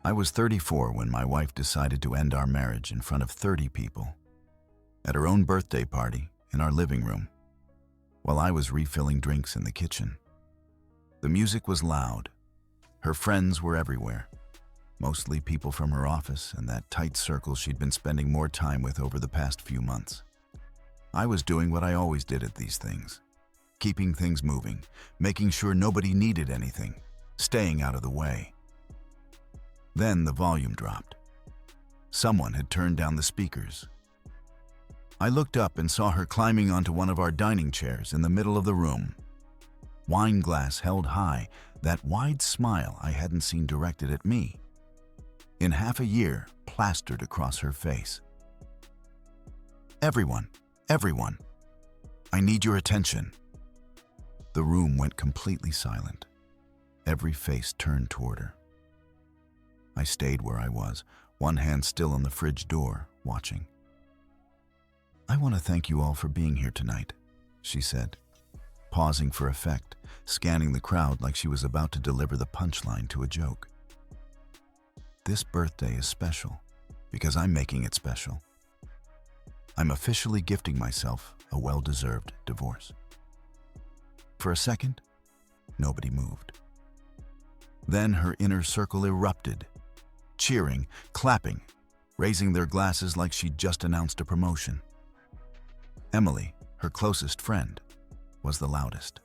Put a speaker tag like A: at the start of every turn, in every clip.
A: I was 34 when my wife decided to end our marriage in front of 30 people at her own birthday party in our living room while I was refilling drinks in the kitchen. The music was loud. Her friends were everywhere, mostly people from her office and that tight circle she'd been spending more time with over the past few months. I was doing what I always did at these things, keeping things moving, making sure nobody needed anything, staying out of the way. Then the volume dropped. Someone had turned down the speakers. I looked up and saw her climbing onto one of our dining chairs in the middle of the room. Wine glass held high, that wide smile I hadn't seen directed at me. In half a year, plastered across her face. Everyone, I need your attention. The room went completely silent. Every face turned toward her. I stayed where I was, one hand still on the fridge door, watching. I want to thank you all for being here tonight, she said, pausing for effect, scanning the crowd like she was about to deliver the punchline to a joke. This birthday is special because I'm making it special. I'm officially gifting myself a well-deserved divorce. For a second, nobody moved. Then her inner circle erupted, cheering, clapping, raising their glasses like she'd just announced a promotion. Emily, her closest friend, was the loudest.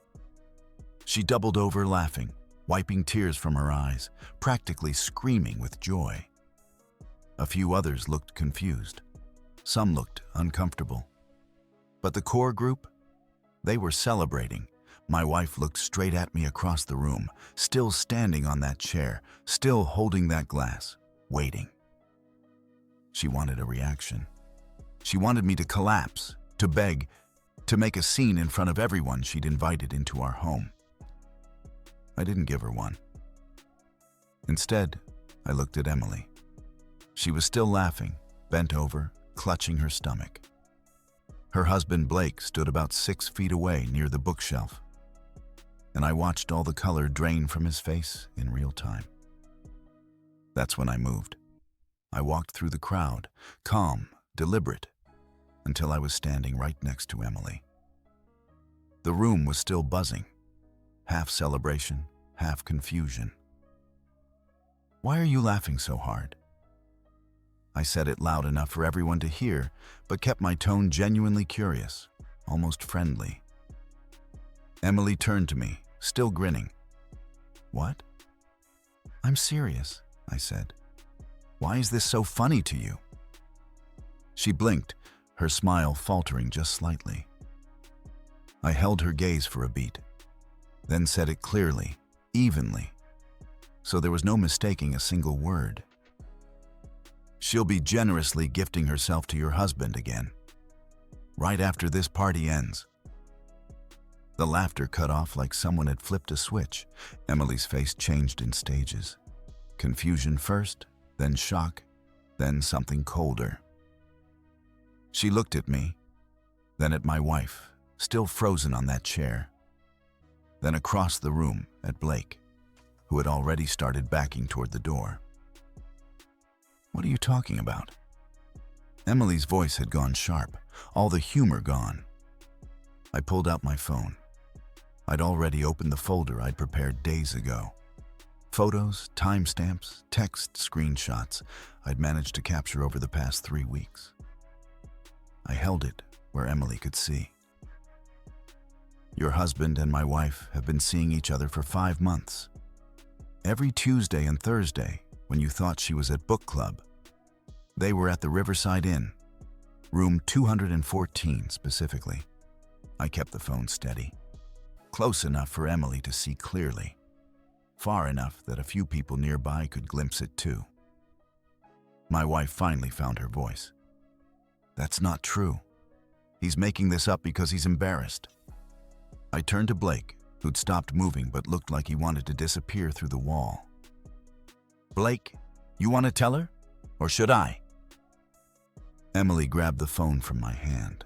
A: She doubled over laughing, wiping tears from her eyes, practically screaming with joy. A few others looked confused. Some looked uncomfortable. But the core group, they were celebrating. My wife looked straight at me across the room, still standing on that chair, still holding that glass, waiting. She wanted a reaction. She wanted me to collapse, to beg, to make a scene in front of everyone she'd invited into our home. I didn't give her one. Instead, I looked at Emily. She was still laughing, bent over, clutching her stomach. Her husband Blake stood about 6 feet away near the bookshelf, and I watched all the color drain from his face in real time. That's when I moved. I walked through the crowd, calm, deliberate, until I was standing right next to Emily. The room was still buzzing, half celebration, half confusion. Why are you laughing so hard? I said it loud enough for everyone to hear, but kept my tone genuinely curious, almost friendly. Emily turned to me, still grinning. What? I'm serious, I said. Why is this so funny to you? She blinked, her smile faltering just slightly. I held her gaze for a beat, then said it clearly, evenly, so there was no mistaking a single word. She'll be generously gifting herself to your husband again, right after this party ends. The laughter cut off like someone had flipped a switch. Emily's face changed in stages. Confusion first, then shock, then something colder. She looked at me, then at my wife, still frozen on that chair, then across the room at Blake, who had already started backing toward the door. What are you talking about? Emily's voice had gone sharp, all the humor gone. I pulled out my phone. I'd already opened the folder I'd prepared days ago. Photos, timestamps, text, screenshots I'd managed to capture over the past 3 weeks. I held it where Emily could see. Your husband and my wife have been seeing each other for 5 months. Every Tuesday and Thursday, when you thought she was at book club, they were at the Riverside Inn, room 214 specifically. I kept the phone steady, close enough for Emily to see clearly, far enough that a few people nearby could glimpse it too. My wife finally found her voice. That's not true. He's making this up because he's embarrassed. I turned to Blake, who'd stopped moving but looked like he wanted to disappear through the wall. Blake, you want to tell her? Or should I? Emily grabbed the phone from my hand.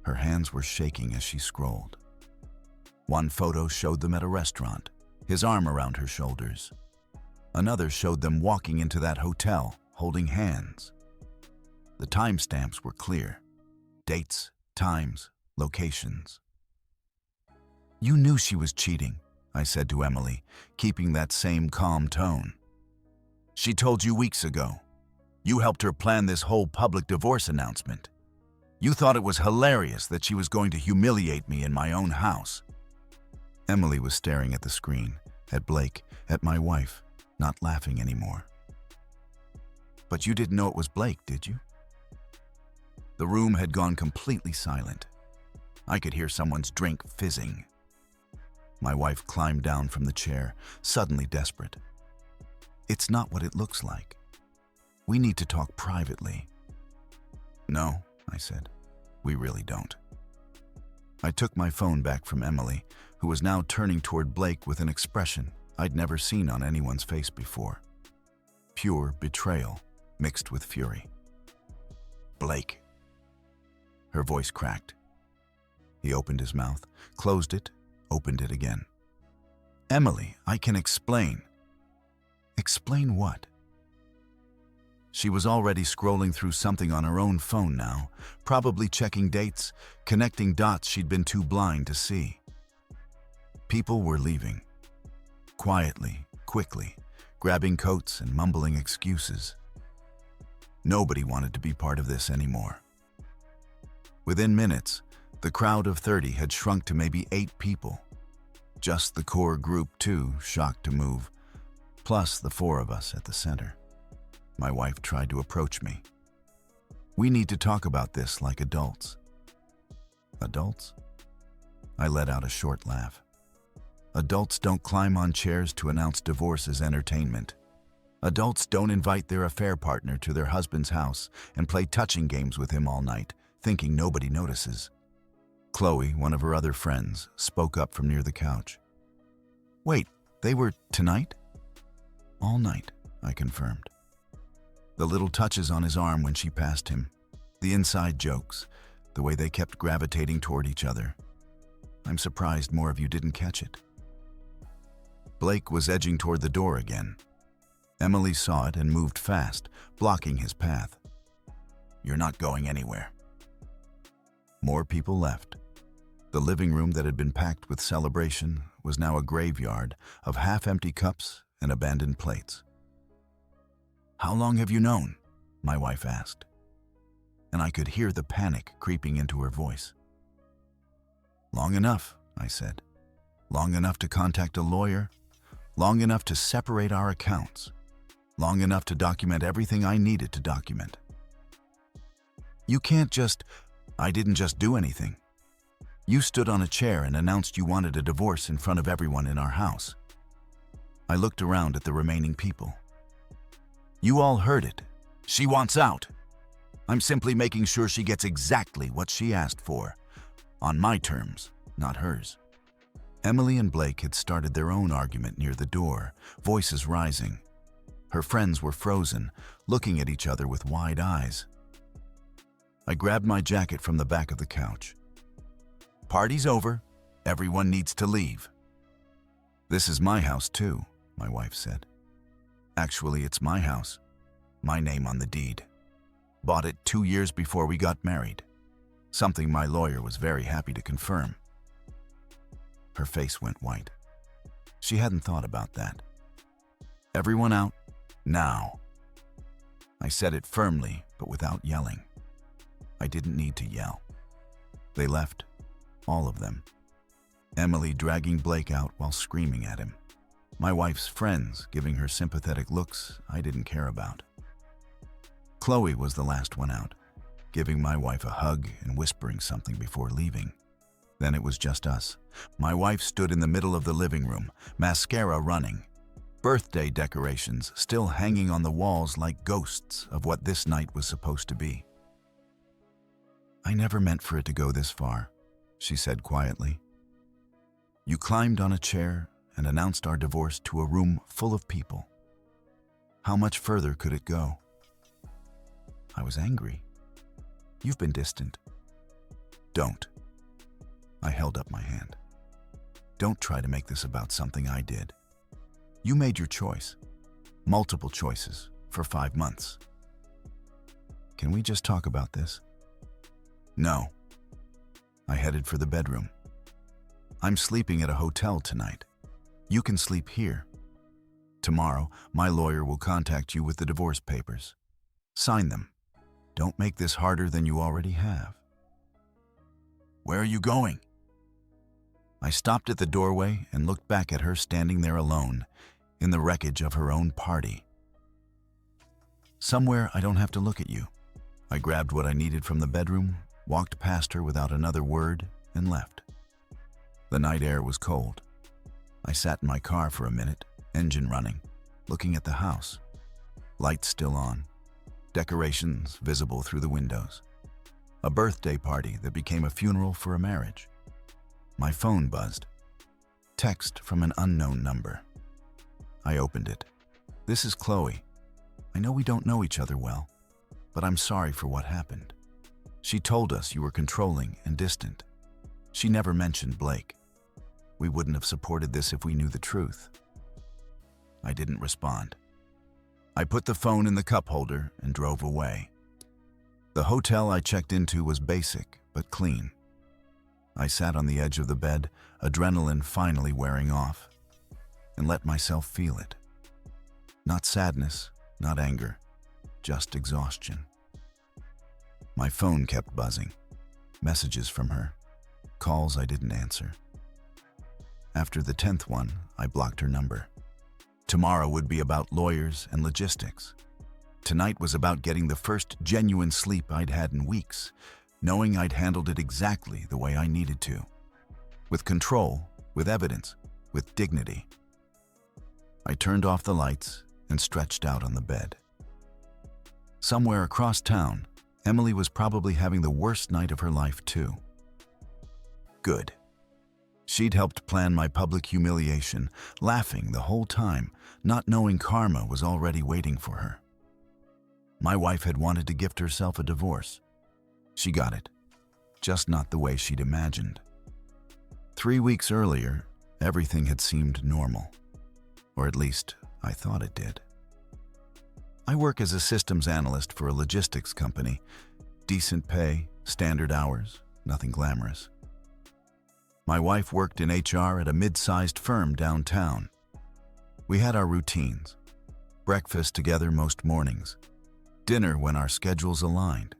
A: Her hands were shaking as she scrolled. One photo showed them at a restaurant, his arm around her shoulders. Another showed them walking into that hotel, holding hands. The timestamps were clear. Dates, times, locations. "You knew she was cheating," I said to Emily, keeping that same calm tone. "She told you weeks ago. You helped her plan this whole public divorce announcement. You thought it was hilarious that she was going to humiliate me in my own house." Emily was staring at the screen, at Blake, at my wife, not laughing anymore. "But you didn't know it was Blake, did you?" The room had gone completely silent. I could hear someone's drink fizzing. My wife climbed down from the chair, suddenly desperate. "It's not what it looks like. We need to talk privately." "No," I said. "We really don't." I took my phone back from Emily, who was now turning toward Blake with an expression I'd never seen on anyone's face before. Pure betrayal mixed with fury. "Blake." Her voice cracked. He opened his mouth, closed it, opened it again. "Emily, I can explain." "Explain what?" She was already scrolling through something on her own phone now, probably checking dates, connecting dots she'd been too blind to see. People were leaving. Quietly, quickly, grabbing coats and mumbling excuses. Nobody wanted to be part of this anymore. Within minutes, the crowd of 30 had shrunk to maybe 8 people. Just the core group, too, shocked to move, plus the 4 of us at the center. My wife tried to approach me. "We need to talk about this like adults." "Adults?" I let out a short laugh. Adults don't climb on chairs to announce divorce as entertainment. Adults don't invite their affair partner to their husband's house and play touching games with him all night, thinking nobody notices. Chloe, one of her other friends, spoke up from near the couch. "Wait, they were tonight?" "All night," I confirmed. The little touches on his arm when she passed him, the inside jokes, the way they kept gravitating toward each other. I'm surprised more of you didn't catch it. Blake was edging toward the door again. Emily saw it and moved fast, blocking his path. "You're not going anywhere." More people left. The living room that had been packed with celebration was now a graveyard of half-empty cups and abandoned plates. "How long have you known?" my wife asked. And I could hear the panic creeping into her voice. "Long enough," I said. "Long enough to contact a lawyer, long enough to separate our accounts, long enough to document everything I needed to document." "You can't just..." "I didn't just do anything. You stood on a chair and announced you wanted a divorce in front of everyone in our house." I looked around at the remaining people. "You all heard it. She wants out. I'm simply making sure she gets exactly what she asked for. On my terms, not hers." Emily and Blake had started their own argument near the door, voices rising. Her friends were frozen, looking at each other with wide eyes. I grabbed my jacket from the back of the couch. "Party's over. Everyone needs to leave." "This is my house too," my wife said. "Actually, it's my house. My name on the deed. Bought it 2 years before we got married. Something my lawyer was very happy to confirm." Her face went white. She hadn't thought about that. "Everyone out, now." I said it firmly, but without yelling. I didn't need to yell. They left, all of them. Emily dragging Blake out while screaming at him. My wife's friends giving her sympathetic looks I didn't care about. Chloe was the last one out, giving my wife a hug and whispering something before leaving. Then it was just us. My wife stood in the middle of the living room, mascara running, birthday decorations still hanging on the walls like ghosts of what this night was supposed to be. "I never meant for it to go this far," she said quietly. "You climbed on a chair and announced our divorce to a room full of people. How much further could it go?" I was angry. "You've been distant." "Don't." I held up my hand. "Don't try to make this about something I did. You made your choice. Multiple choices for 5 months. Can we just talk about this? No. I headed for the bedroom. I'm sleeping at a hotel tonight. You can sleep here. Tomorrow, my lawyer will contact you with the divorce papers. Sign them. Don't make this harder than you already have. Where are you going? I stopped at the doorway and looked back at her standing there alone, in the wreckage of her own party. Somewhere I don't have to look at you. I grabbed what I needed from the bedroom, walked past her without another word, and left. The night air was cold. I sat in my car for a minute, engine running, looking at the house. Lights still on, decorations visible through the windows. A birthday party that became a funeral for a marriage. My phone buzzed. Text from an unknown number. I opened it. This is Chloe. I know we don't know each other well, but I'm sorry for what happened. She told us you were controlling and distant. She never mentioned Blake. We wouldn't have supported this if we knew the truth. I didn't respond. I put the phone in the cup holder and drove away. The hotel I checked into was basic but clean. I sat on the edge of the bed, adrenaline finally wearing off, and let myself feel it. Not sadness, not anger, just exhaustion. My phone kept buzzing. Messages from her. Calls I didn't answer. After the 10th one, I blocked her number. Tomorrow would be about lawyers and logistics. Tonight was about getting the first genuine sleep I'd had in weeks, knowing I'd handled it exactly the way I needed to. With control, with evidence, with dignity. I turned off the lights and stretched out on the bed. Somewhere across town, Emily was probably having the worst night of her life too. Good. She'd helped plan my public humiliation, laughing the whole time, not knowing karma was already waiting for her. My wife had wanted to gift herself a divorce. She got it, just not the way she'd imagined. 3 weeks earlier, everything had seemed normal, or at least I thought it did. I work as a systems analyst for a logistics company. Decent pay, standard hours, nothing glamorous. My wife worked in HR at a mid-sized firm downtown. We had our routines. Breakfast together most mornings. Dinner when our schedules aligned.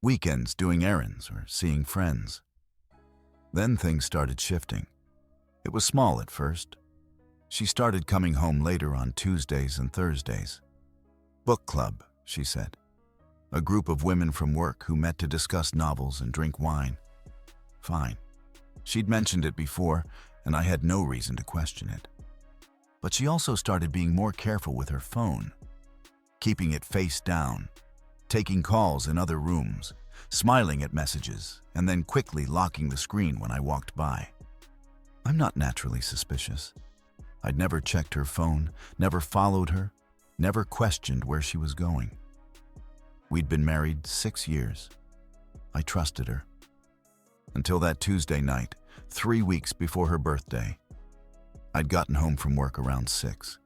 A: Weekends doing errands or seeing friends. Then things started shifting. It was small at first. She started coming home later on Tuesdays and Thursdays. Book club, she said. A group of women from work who met to discuss novels and drink wine. Fine. She'd mentioned it before, and I had no reason to question it. But she also started being more careful with her phone, keeping it face down, taking calls in other rooms, smiling at messages, and then quickly locking the screen when I walked by. I'm not naturally suspicious. I'd never checked her phone, never followed her, never questioned where she was going. We'd been married 6 years. I trusted her. Until that Tuesday night, 3 weeks before her birthday. I'd gotten home from work around 6.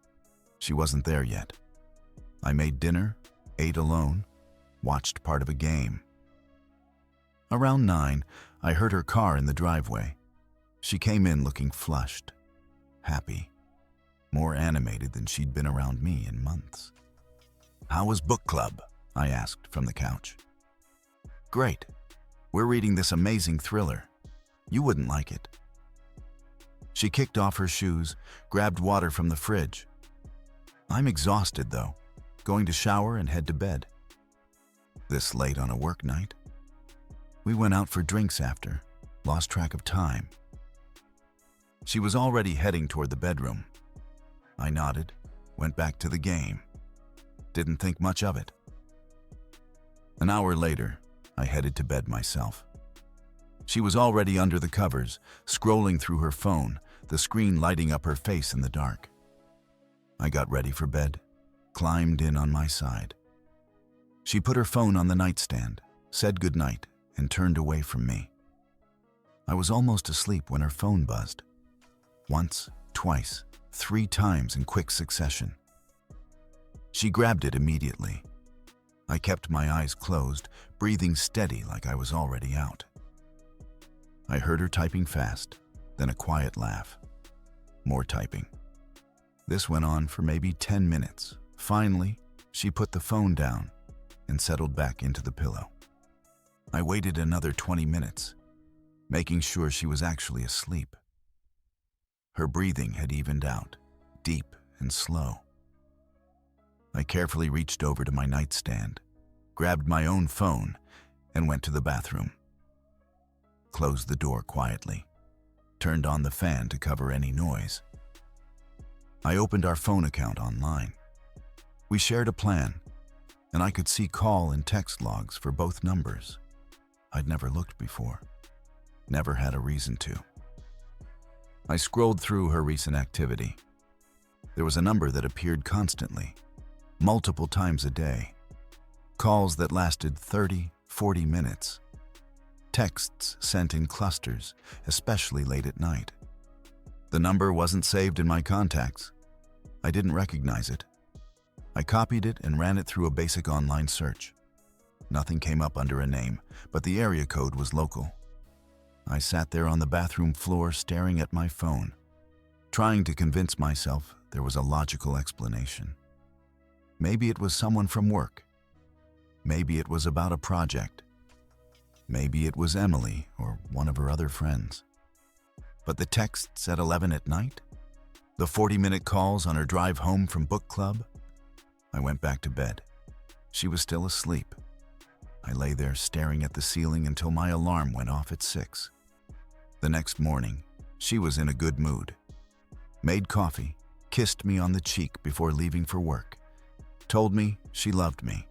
A: She wasn't there yet. I made dinner, ate alone, watched part of a game. Around 9, I heard her car in the driveway. She came in looking flushed, happy, more animated than she'd been around me in months. "How was book club?" I asked from the couch. "Great. We're reading this amazing thriller. You wouldn't like it." She kicked off her shoes, grabbed water from the fridge. I'm exhausted, though, going to shower and head to bed. This late on a work night? We went out for drinks after, lost track of time. She was already heading toward the bedroom. I nodded, went back to the game. Didn't think much of it. An hour later, I headed to bed myself. She was already under the covers, scrolling through her phone, the screen lighting up her face in the dark. I got ready for bed, climbed in on my side. She put her phone on the nightstand, said goodnight, and turned away from me. I was almost asleep when her phone buzzed. Once, twice, 3 times in quick succession. She grabbed it immediately. I kept my eyes closed, breathing steady like I was already out. I heard her typing fast, then a quiet laugh. More typing. This went on for maybe 10 minutes. Finally, she put the phone down and settled back into the pillow. I waited another 20 minutes, making sure she was actually asleep. Her breathing had evened out, deep and slow. I carefully reached over to my nightstand, grabbed my own phone, and went to the bathroom. Closed the door quietly, turned on the fan to cover any noise. I opened our phone account online. We shared a plan, and I could see call and text logs for both numbers. I'd never looked before, never had a reason to. I scrolled through her recent activity. There was a number that appeared constantly, multiple times a day. Calls that lasted 30, 40 minutes. Texts sent in clusters, especially late at night. The number wasn't saved in my contacts. I didn't recognize it. I copied it and ran it through a basic online search. Nothing came up under a name, but the area code was local. I sat there on the bathroom floor staring at my phone, trying to convince myself there was a logical explanation. Maybe it was someone from work. Maybe it was about a project. Maybe it was Emily or one of her other friends. But the texts at 11 at night? The 40-minute calls on her drive home from book club? I went back to bed. She was still asleep. I lay there staring at the ceiling until my alarm went off at 6. The next morning, she was in a good mood. Made coffee, kissed me on the cheek before leaving for work, told me she loved me.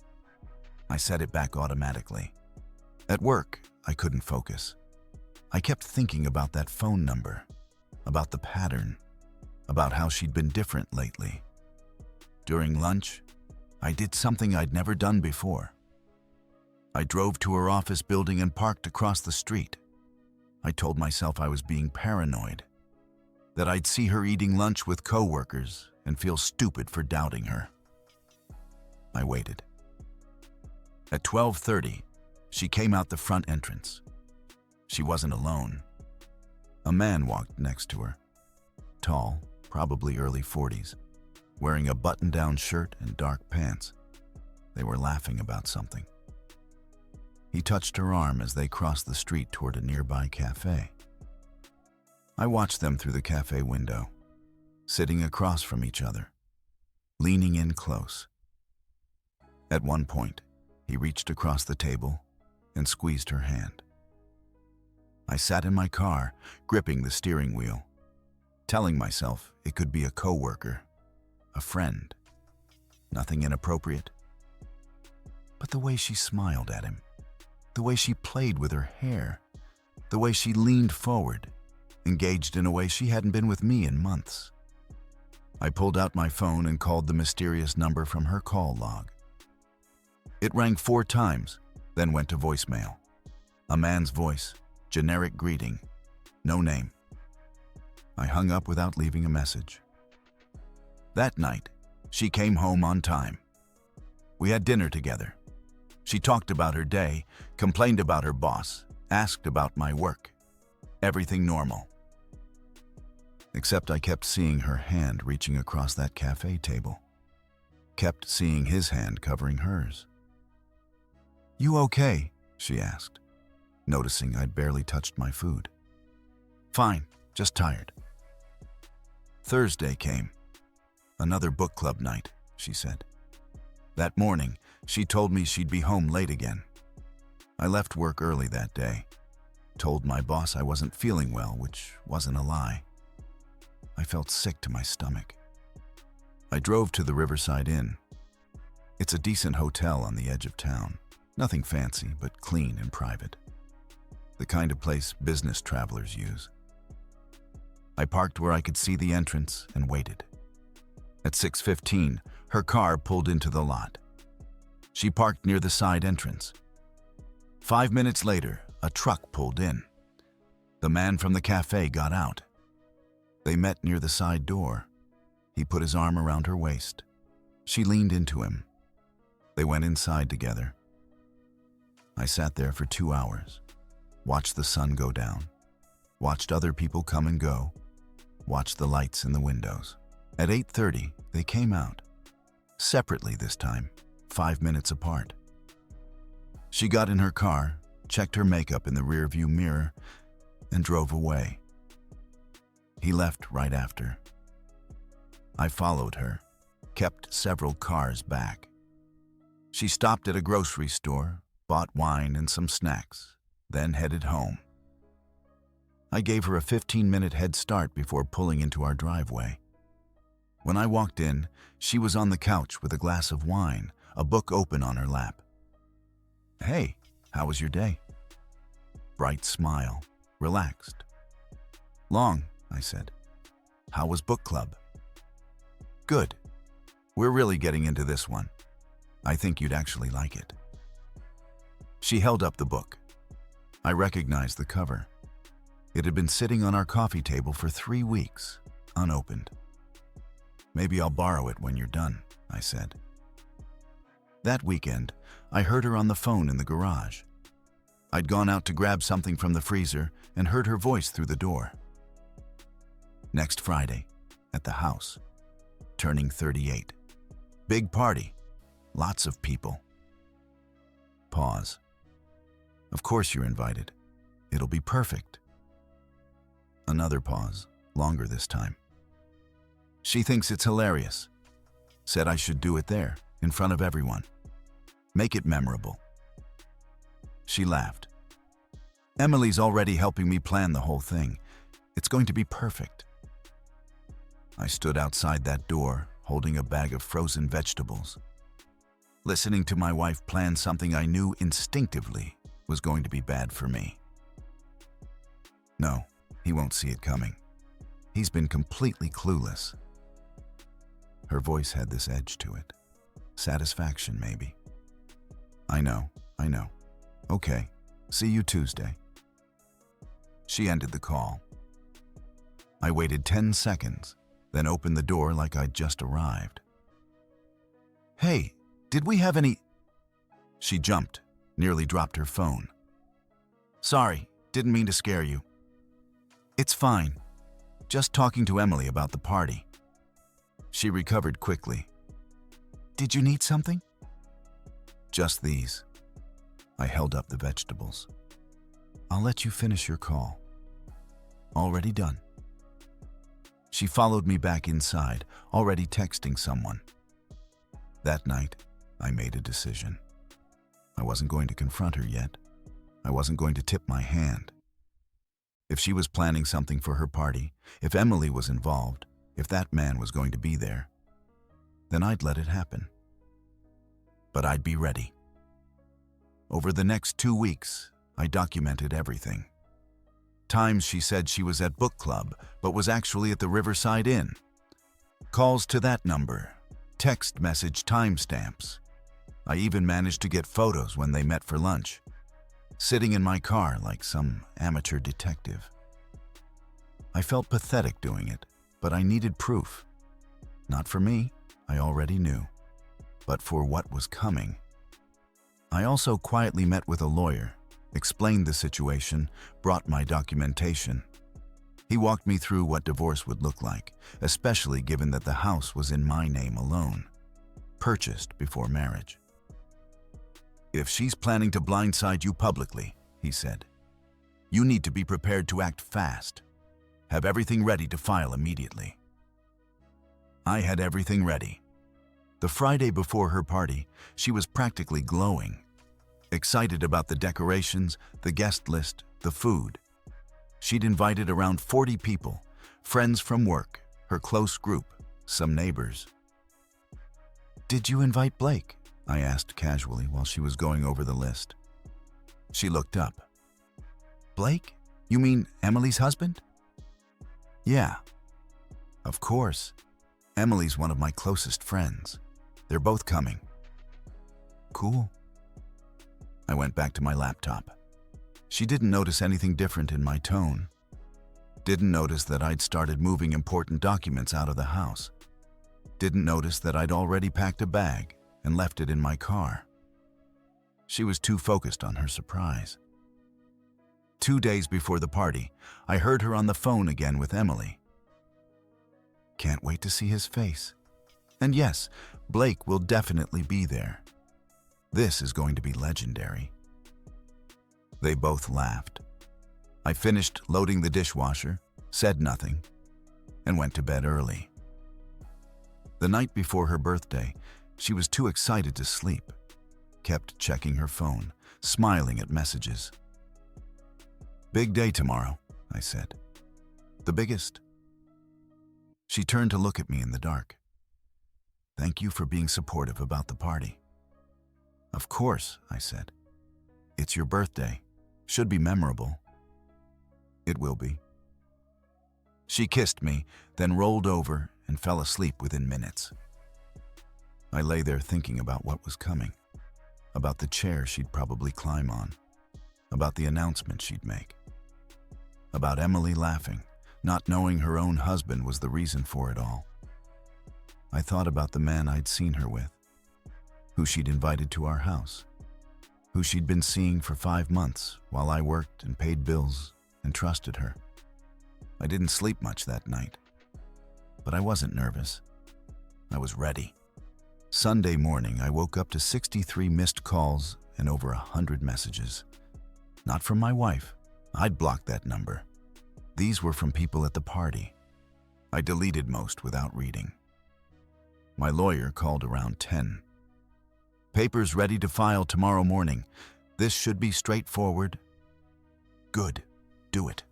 A: I said it back automatically. At work, I couldn't focus. I kept thinking about that phone number, about the pattern, about how she'd been different lately. During lunch, I did something I'd never done before. I drove to her office building and parked across the street. I told myself I was being paranoid, that I'd see her eating lunch with coworkers and feel stupid for doubting her. I waited. At 12:30, she came out the front entrance. She wasn't alone. A man walked next to her, tall, probably early 40s, wearing a button-down shirt and dark pants. They were laughing about something. He touched her arm as they crossed the street toward a nearby cafe. I watched them through the cafe window, sitting across from each other, leaning in close. At one point, he reached across the table and squeezed her hand. I sat in my car, gripping the steering wheel, telling myself it could be a coworker, a friend, nothing inappropriate. But the way she smiled at him, the way she played with her hair, the way she leaned forward, engaged in a way she hadn't been with me in months. I pulled out my phone and called the mysterious number from her call log. It rang 4 times, then went to voicemail. A man's voice, generic greeting, no name. I hung up without leaving a message. That night, she came home on time. We had dinner together. She talked about her day, complained about her boss, asked about my work. Everything normal. Except I kept seeing her hand reaching across that cafe table. Kept seeing his hand covering hers. "You okay?" she asked, noticing I'd barely touched my food. "Fine, just tired." Thursday came. Another book club night, she said. That morning, she told me she'd be home late again. I left work early that day. Told my boss I wasn't feeling well, which wasn't a lie. I felt sick to my stomach. I drove to the Riverside Inn. It's a decent hotel on the edge of town. Nothing fancy, but clean and private. The kind of place business travelers use. I parked where I could see the entrance and waited. At 6:15, her car pulled into the lot. She parked near the side entrance. 5 minutes later, a truck pulled in. The man from the cafe got out. They met near the side door. He put his arm around her waist. She leaned into him. They went inside together. I sat there for 2 hours, watched the sun go down, watched other people come and go, watched the lights in the windows. At 8:30, they came out. Separately this time, 5 minutes apart. She got in her car, checked her makeup in the rearview mirror, and drove away. He left right after. I followed her, kept several cars back. She stopped at a grocery store, bought wine and some snacks, then headed home. I gave her a 15-minute head start before pulling into our driveway. When I walked in, she was on the couch with a glass of wine, a book open on her lap. "Hey, how was your day?" Bright smile, relaxed. "Long," I said. "How was book club?" "Good. We're really getting into this one. I think you'd actually like it." She held up the book. I recognized the cover. It had been sitting on our coffee table for 3 weeks, unopened. "Maybe I'll borrow it when you're done," I said. That weekend, I heard her on the phone in the garage. I'd gone out to grab something from the freezer and heard her voice through the door. "Next Friday, at the house. Turning 38. Big party. Lots of people." Pause. "Of course you're invited. It'll be perfect." Another pause, longer this time. "She thinks it's hilarious. Said I should do it there, in front of everyone. Make it memorable." She laughed. "Emily's already helping me plan the whole thing. It's going to be perfect." I stood outside that door, holding a bag of frozen vegetables, listening to my wife plan something I knew instinctively was going to be bad for me. No, he won't see it coming. He's been completely clueless. Her voice had this edge to it. Satisfaction, maybe. I know. Okay, see you Tuesday." She ended the call. I waited 10 seconds, then opened the door like I'd just arrived. "Hey, did we have any—" She jumped, nearly dropped her phone. "Sorry, didn't mean to scare you." "It's fine. Just talking to Emily about the party." She recovered quickly. "Did you need something?" "Just these." I held up the vegetables. "I'll let you finish your call." "Already done." She followed me back inside, already texting someone. That night, I made a decision. I wasn't going to confront her yet. I wasn't going to tip my hand. If she was planning something for her party, if Emily was involved, if that man was going to be there, then I'd let it happen. But I'd be ready. Over the next 2 weeks, I documented everything. Times she said she was at book club, but was actually at the Riverside Inn. Calls to that number, text message timestamps. I even managed to get photos when they met for lunch, sitting in my car like some amateur detective. I felt pathetic doing it, but I needed proof. Not for me, I already knew, but for what was coming. I also quietly met with a lawyer, explained the situation, brought my documentation. He walked me through what divorce would look like, especially given that the house was in my name alone, purchased before marriage. "If she's planning to blindside you publicly," he said, "you need to be prepared to act fast. Have everything ready to file immediately." I had everything ready. The Friday before her party, she was practically glowing, excited about the decorations, the guest list, the food. She'd invited around 40 people, friends from work, her close group, some neighbors. "Did you invite Blake?" I asked casually while she was going over the list. She looked up. "Blake? You mean Emily's husband?" "Yeah. Of course. Emily's one of my closest friends. They're both coming." "Cool." I went back to my laptop. She didn't notice anything different in my tone. Didn't notice that I'd started moving important documents out of the house. Didn't notice that I'd already packed a bag and left it in my car. She was too focused on her surprise. 2 days before the party, I heard her on the phone again with Emily. Can't wait to see his face. And yes, Blake will definitely be there. This is going to be legendary. They both laughed. I finished loading the dishwasher, said nothing, and went to bed early. The night before her birthday, she was too excited to sleep, kept checking her phone, smiling at messages. "Big day tomorrow," I said. "The biggest?" She turned to look at me in the dark. "Thank you for being supportive about the party." "Of course," I said. "It's your birthday. Should be memorable." "It will be." She kissed me, then rolled over and fell asleep within minutes. I lay there thinking about what was coming, about the chair she'd probably climb on, about the announcement she'd make, about Emily laughing, not knowing her own husband was the reason for it all. I thought about the man I'd seen her with, who she'd invited to our house, who she'd been seeing for 5 months while I worked and paid bills and trusted her. I didn't sleep much that night, but I wasn't nervous. I was ready. Sunday morning, I woke up to 63 missed calls and over 100 messages. Not from my wife. I'd blocked that number. These were from people at the party. I deleted most without reading. My lawyer called around 10. "Papers ready to file tomorrow morning. This should be straightforward." "Good. Do it."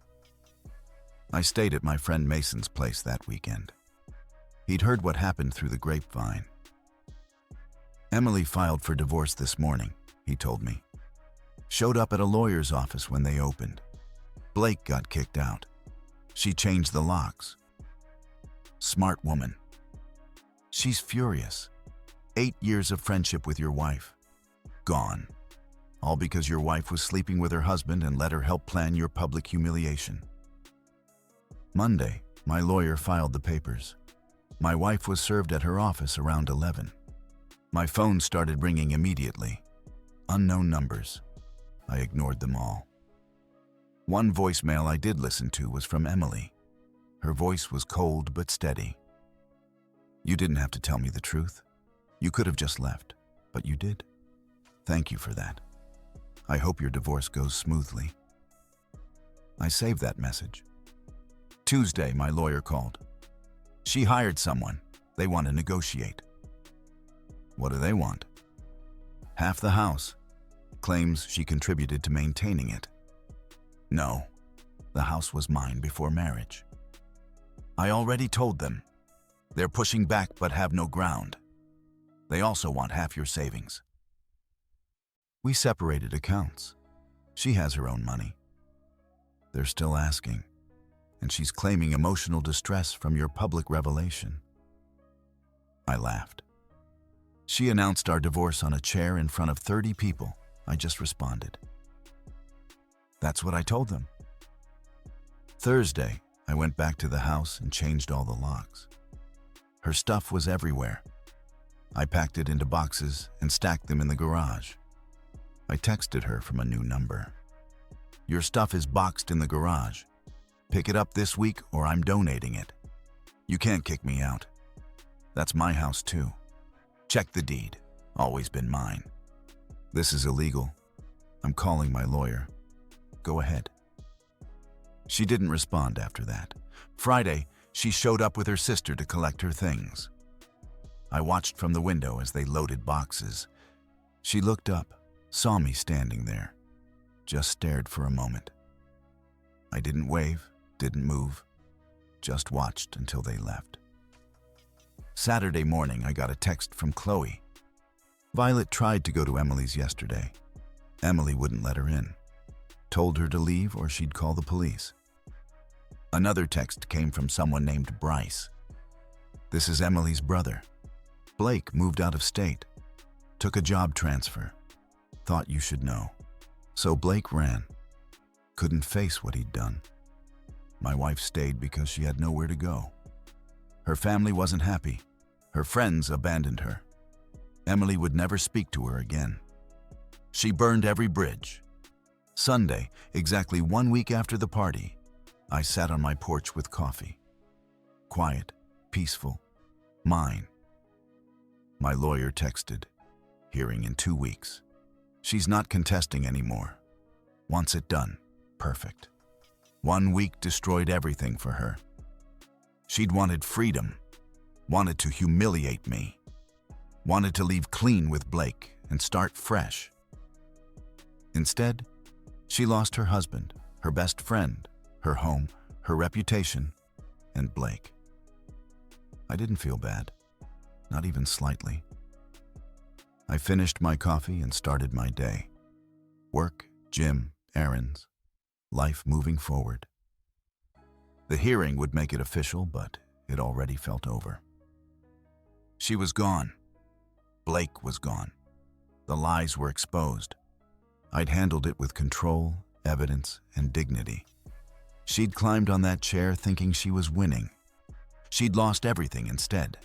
A: I stayed at my friend Mason's place that weekend. He'd heard what happened through the grapevine. "Emily filed for divorce this morning," he told me. "Showed up at a lawyer's office when they opened. Blake got kicked out. She changed the locks. Smart woman. She's furious. 8 years of friendship with your wife. Gone. All because your wife was sleeping with her husband and let her help plan your public humiliation." Monday, my lawyer filed the papers. My wife was served at her office around 11. My phone started ringing immediately. Unknown numbers. I ignored them all. One voicemail I did listen to was from Emily. Her voice was cold but steady. "You didn't have to tell me the truth. You could have just left, but you did. Thank you for that. I hope your divorce goes smoothly." I saved that message. Tuesday, my lawyer called. "She hired someone. They want to negotiate." "What do they want?" "Half the house. Claims she contributed to maintaining it." "No, the house was mine before marriage." "I already told them. They're pushing back but have no ground. They also want half your savings." We separated accounts. She has her own money. They're still asking, and she's claiming emotional distress from your public revelation. I laughed. She announced our divorce on a chair in front of 30 people. I just responded. That's what I told them. Thursday, I went back to the house and changed all the locks. Her stuff was everywhere. I packed it into boxes and stacked them in the garage. I texted her from a new number. "Your stuff is boxed in the garage. Pick it up this week or I'm donating it. You can't kick me out. That's my house too. Check the deed. Always been mine. This is illegal. I'm calling my lawyer. Go ahead." She didn't respond after that. Friday, she showed up with her sister to collect her things. I watched from the window as they loaded boxes. She looked up, saw me standing there, just stared for a moment. I didn't wave, didn't move, just watched until they left. Saturday morning, I got a text from Chloe. Violet tried to go to Emily's yesterday. Emily wouldn't let her in. Told her to leave or she'd call the police. Another text came from someone named Bryce. "This is Emily's brother. Blake moved out of state. Took a job transfer. Thought you should know. So Blake ran. Couldn't face what he'd done. My wife stayed because she had nowhere to go. Her family wasn't happy. Her friends abandoned her. Emily would never speak to her again. She burned every bridge. Sunday, exactly 1 week after the party, I sat on my porch with coffee. Quiet, peaceful, mine. My lawyer texted, hearing in 2 weeks. She's not contesting anymore. Wants it done. Perfect. 1 week destroyed everything for her. She'd wanted freedom, wanted to humiliate me, wanted to leave clean with Blake and start fresh. Instead, she lost her husband, her best friend, her home, her reputation, and Blake. I didn't feel bad, not even slightly. I finished my coffee and started my day. Work, gym, errands, life moving forward. The hearing would make it official, but it already felt over. She was gone. Blake was gone. The lies were exposed. I'd handled it with control, evidence, and dignity. She'd climbed on that chair thinking she was winning. She'd lost everything instead,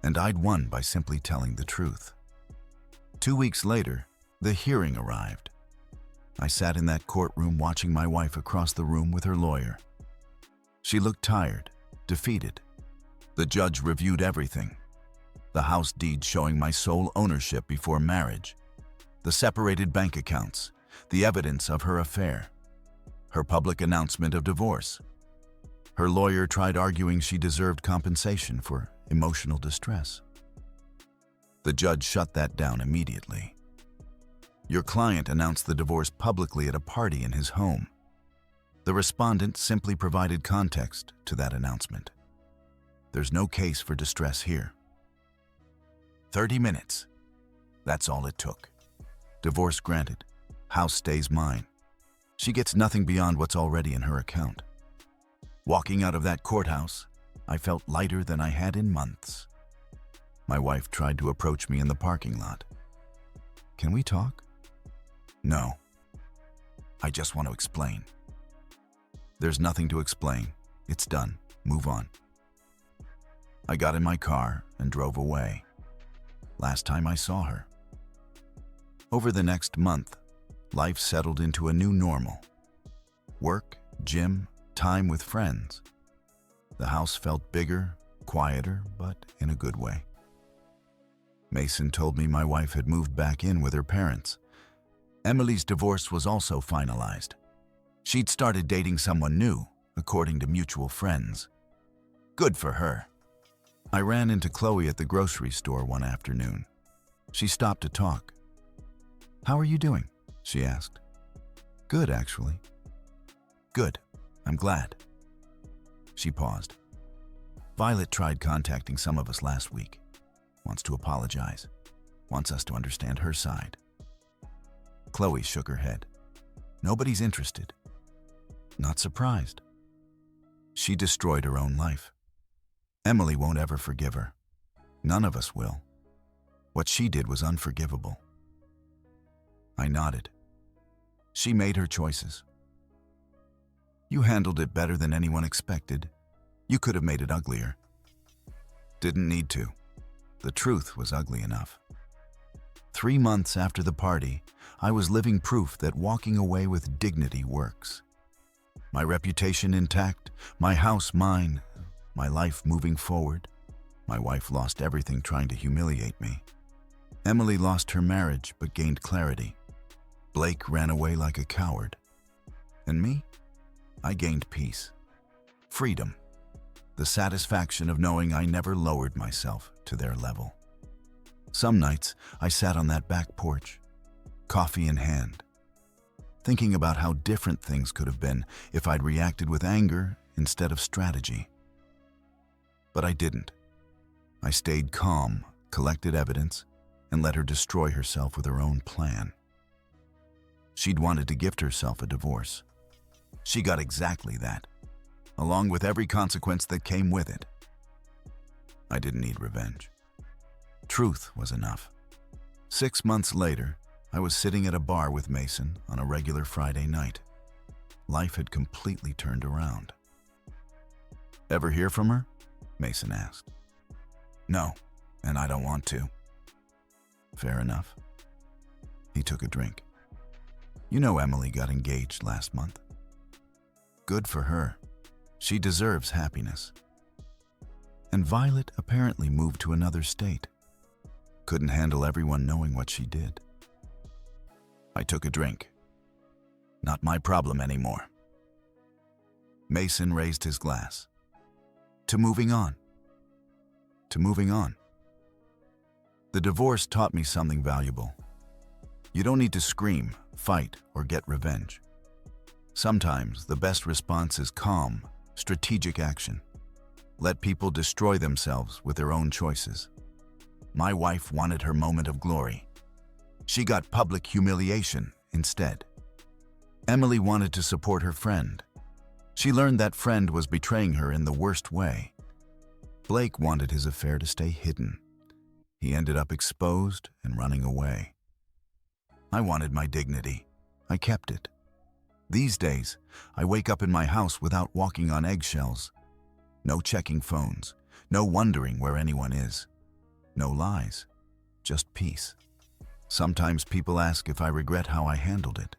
A: and I'd won by simply telling the truth. 2 weeks later, the hearing arrived. I sat in that courtroom watching my wife across the room with her lawyer. She looked tired, defeated. The judge reviewed everything. The house deed showing my sole ownership before marriage, the separated bank accounts, the evidence of her affair, her public announcement of divorce. Her lawyer tried arguing she deserved compensation for emotional distress. The judge shut that down immediately. Your client announced the divorce publicly at a party in his home. The respondent simply provided context to that announcement. There's no case for distress here. 30 minutes. That's all it took. Divorce granted. House stays mine. She gets nothing beyond what's already in her account. Walking out of that courthouse, I felt lighter than I had in months. My wife tried to approach me in the parking lot. Can we talk? No. I just want to explain. There's nothing to explain. It's done. Move on. I got in my car and drove away. Last time I saw her. Over the next month, life settled into a new normal. Work, gym, time with friends. The house felt bigger, quieter, but in a good way. Mason told me my wife had moved back in with her parents. Emily's divorce was also finalized. She'd started dating someone new, according to mutual friends. Good for her. I ran into Chloe at the grocery store one afternoon. She stopped to talk. "How are you doing?" she asked. "Good, actually." "Good. I'm glad." She paused. "Violet tried contacting some of us last week. Wants to apologize. Wants us to understand her side." Chloe shook her head. "Nobody's interested." Not surprised. She destroyed her own life. Emily won't ever forgive her. None of us will. What she did was unforgivable. I nodded. She made her choices. You handled it better than anyone expected. You could have made it uglier. Didn't need to. The truth was ugly enough. 3 months after the party, I was living proof that walking away with dignity works. My reputation intact, my house mine, my life moving forward. My wife lost everything trying to humiliate me. Emily lost her marriage but gained clarity. Blake ran away like a coward. And me? I gained peace. Freedom. The satisfaction of knowing I never lowered myself to their level. Some nights, I sat on that back porch, coffee in hand, thinking about how different things could have been if I'd reacted with anger instead of strategy. But I didn't. I stayed calm, collected evidence, and let her destroy herself with her own plan. She'd wanted to gift herself a divorce. She got exactly that, along with every consequence that came with it. I didn't need revenge. Truth was enough. 6 months later, I was sitting at a bar with Mason on a regular Friday night. Life had completely turned around. "Ever hear from her?" Mason asked. "No. and I don't want to. Fair enough. He took a drink. You know Emily got engaged last month. Good for her. She deserves happiness. And Violet apparently moved to another state. Couldn't handle everyone knowing what she did. I took a drink. Not my problem anymore. Mason raised his glass. To moving on. To moving on. The divorce taught me something valuable. You don't need to scream, fight, or get revenge. Sometimes the best response is calm, strategic action. Let people destroy themselves with their own choices. My wife wanted her moment of glory. She got public humiliation instead. Emily wanted to support her friend. She learned that friend was betraying her in the worst way. Blake wanted his affair to stay hidden. He ended up exposed and running away. I wanted my dignity. I kept it. These days, I wake up in my house without walking on eggshells. No checking phones, no wondering where anyone is. No lies, just peace. Sometimes people ask if I regret how I handled it.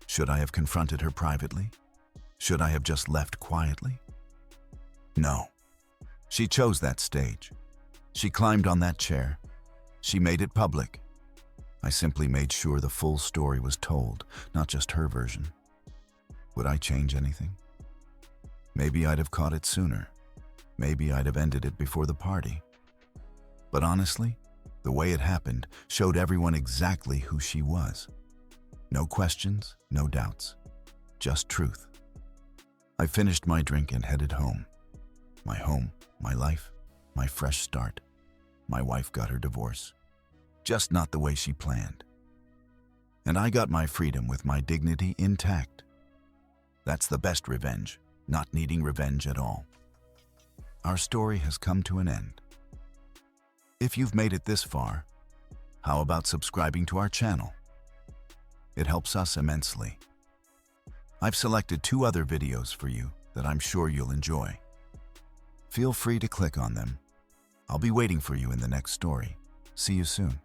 A: Should I have confronted her privately? Should I have just left quietly? No. She chose that stage. She climbed on that chair. She made it public. I simply made sure the full story was told, not just her version. Would I change anything? Maybe I'd have caught it sooner. Maybe I'd have ended it before the party. But honestly, the way it happened showed everyone exactly who she was. No questions, no doubts, just truth. I finished my drink and headed home. My home, my life, my fresh start. My wife got her divorce. Just not the way she planned. And I got my freedom with my dignity intact. That's the best revenge, not needing revenge at all. Our story has come to an end. If you've made it this far, how about subscribing to our channel? It helps us immensely. I've selected 2 other videos for you that I'm sure you'll enjoy. Feel free to click on them. I'll be waiting for you in the next story. See you soon.